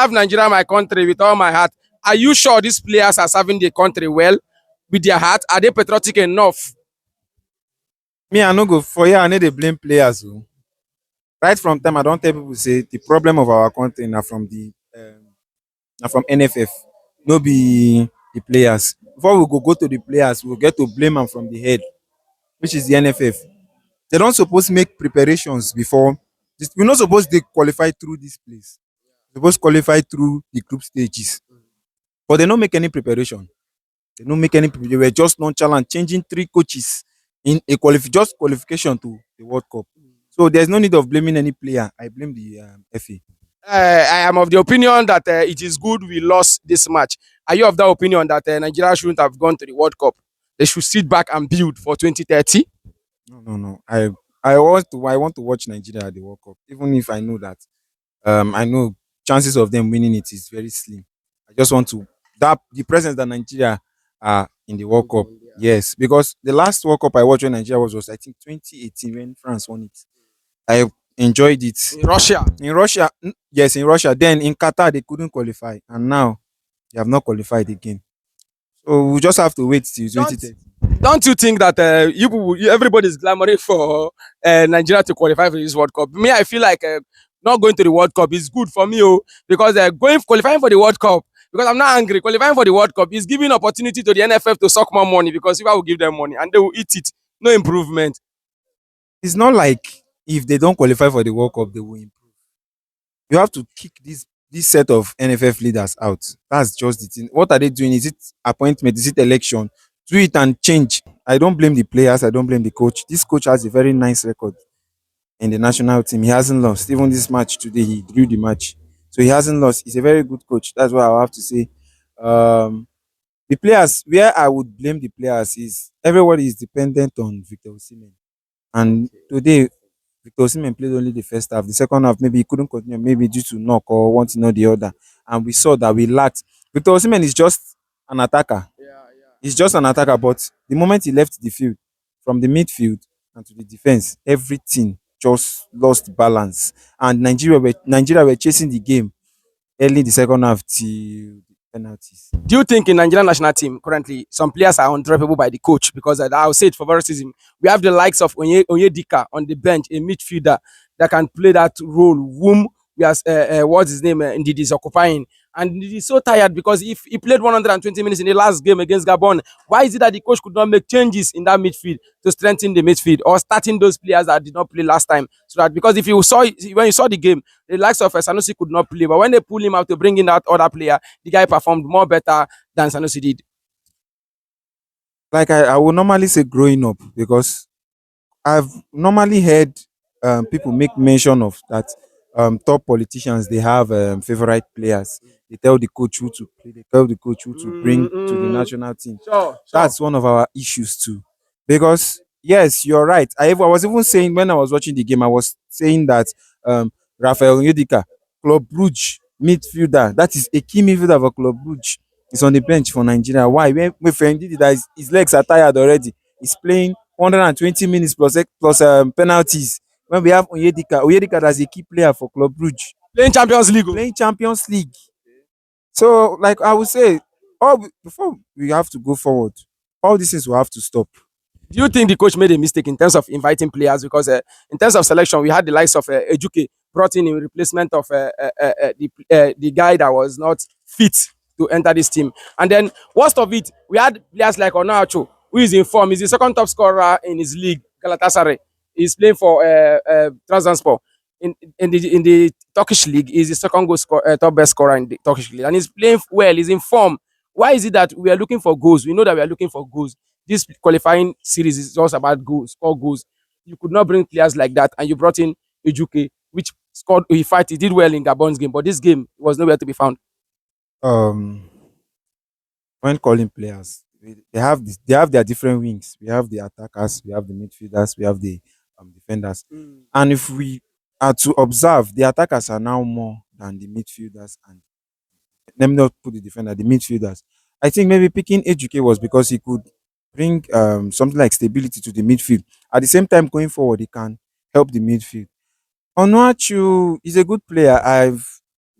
love Nigeria, my country, with all my heart. Are you sure these players are serving the country well with their heart? Are they patriotic enough? Me, I no go for here. I need to blame players. Oh. Right from time, I don't tell people say the problem of our country now from na from NFF, no be the players. Before we go to the players, we get to blame them from the head, which is the NFF. They don't suppose make preparations before. We're not supposed to qualify through this place. We're supposed to qualify through the group stages, but they don't make any preparation. They don't make any. They were just nonchalant, changing three coaches in a just qualification to the World Cup. So there's no need of blaming any player. I blame the FA. I am of the opinion that it is good we lost this match. Are you of that opinion that Nigeria shouldn't have gone to the World Cup? They should sit back and build for 2030. No, no, no. I want to watch Nigeria at the World Cup, even if I know that I know chances of them winning it is very slim. I just want to that the presence that Nigeria are in the World Cup. Yes, because the last World Cup I watched when Nigeria was I think 2018 when France won it. I enjoyed it. In Russia. In Russia, yes, in Russia. Then in Qatar they couldn't qualify, and now they have not qualified again. So we just have to wait till Don't 2030. don't you think that everybody is clamoring for Nigeria to qualify for this World Cup? Me, I feel like not going to the World Cup is good for me, because going qualifying for the World Cup. Because I'm not angry. Qualifying for the World Cup is giving opportunity to the NFF to suck more money because if I will give them money and they will eat it, no improvement. It's not like if they don't qualify for the World Cup, they will improve. You have to kick this set of NFF leaders out. That's just the thing. What are they doing? Is it appointment? Is it election? Do it and change. I don't blame the players. I don't blame the coach. This coach has a very nice record in the national team. He hasn't lost. Even this match today, he drew the match. So he hasn't lost. He's a very good coach. That's what I have to say. Um, the players, where I would blame the players is everybody is dependent on Victor Osimhen. And today, Victor Osimhen played only the first half. The second half, maybe he couldn't continue, maybe due to knock or one thing or the other. And we saw that we lacked. Victor Osimhen is just an attacker. He's just an attacker. But the moment he left the field, from the midfield and to the defense, everything just lost balance. And Nigeria were chasing the game early in the second half till the penalties. Do you think in Nigerian national team currently some players are undroppable by the coach? Because I'll say it for favoritism. We have the likes of Onyedika on the bench, a midfielder that can play that role. Whom we has what's his name? Indeed is occupying, and he's so tired because if he played 120 minutes in the last game against Gabon, why is it that the coach could not make changes in that midfield to strengthen the midfield or starting those players that did not play last time? So that because if you saw when you saw the game, the likes of Sanusi could not play, but when they pull him out to bring in that other player, the guy performed more better than Sanusi did. Like I would normally say growing up because I've normally heard people make mention of that top politicians they have favorite players. They tell the coach who to play. They tell the coach who to bring to the national team. Sure, sure. That's one of our issues too. Because yes, you're right. I was even saying when I was watching the game, I was saying that Rafael Yedika, Club Brugge midfielder, that is a key midfielder for Club Brugge. Is on the bench for Nigeria. Why? When my friend did it, that his legs are tired already. He's playing 120 minutes plus penalties. When we have Onyedika as a key player for Club Brugge, Playing Champions League. playing Champions League. So, like I would say, before we have to go forward, all these things will have to stop. Do you think the coach made a mistake in terms of inviting players? Because in terms of selection, we had the likes of Ejuke brought in replacement of the guy that was not fit to enter this team. And then, worst of it, we had players like Onacho, who is in form. He's the second top scorer in his league, Galatasaray. He's playing for Trabzonspor. In the Turkish league, he's the second top best scorer in the Turkish league, and he's playing well. He's in form. Why is it that we are looking for goals? We know that we are looking for goals. This qualifying series is just about goals, score goals. You could not bring players like that, and you brought in Ejuke, which scored. He did well in Gabon's game, but this game was nowhere to be found. Um, when calling players, they have their different wings. We have the attackers, we have the midfielders, we have the defenders. And if we are to observe, the attackers are now more than the midfielders, and let me not put the defender, the midfielders. I think maybe picking Ejuke was because he could bring something like stability to the midfield. At the same time, going forward, he can help the midfield. Onuachu is a good player.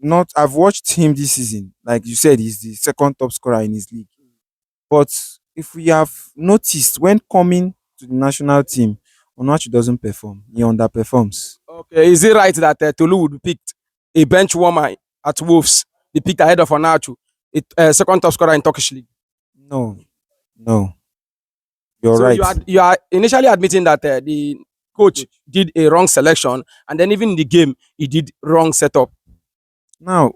not. I've watched him this season. Like you said, he's the second top scorer in his league. But if we have noticed when coming to the national team, Onuachu doesn't perform. He underperforms. Okay, is it right that Tolu would be picked a bench warmer at Wolves, be picked ahead of Onachu, second top scorer in Turkish league? No, no, you're So right. you are initially admitting that the coach did a wrong selection, and then even in the game he did wrong setup. Now,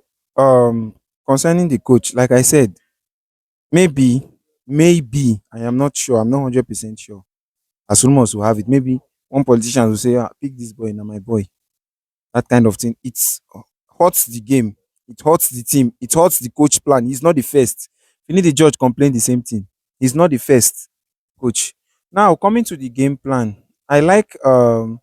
concerning the coach, like I said, maybe I am not sure. I'm not 100% sure. As rumors will have it, maybe one politician will say, "Pick this boy, now my boy." That kind of thing. It's hurts the game. It hurts the team. It hurts the coach plan. He's not the first. You need the judge complain the same thing. He's not the first coach. Now coming to the game plan, I like a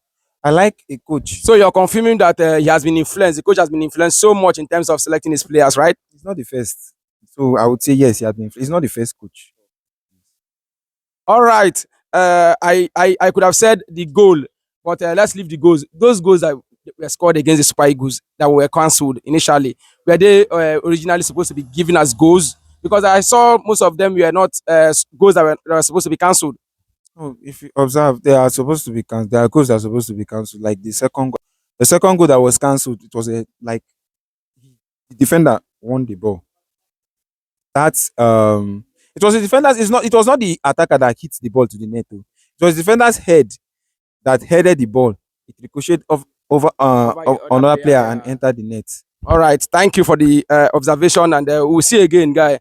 coach. So you're confirming that he has been influenced, the coach has been influenced so much in terms of selecting his players, right? He's not the first. So I would say yes, he has been. He's not the first coach. All right. I could have said the goal, but let's leave the goals. Those goals that were scored against the Super Eagles that were cancelled initially, were they originally supposed to be given as goals? Because I saw most of them were not goals that were supposed to be cancelled. Oh, if you observe, they are supposed to be cancelled. There are goals that are supposed to be cancelled. Like the second goal that was cancelled, it was a like the defender won the ball. That's it was the defender's. It was not the attacker that hit the ball to the net. Oh. It was the defender's head that headed the ball. It ricocheted over Over the of other another player, player and yeah. entered the net. All right. Thank you for the observation, and we'll see you again, guy.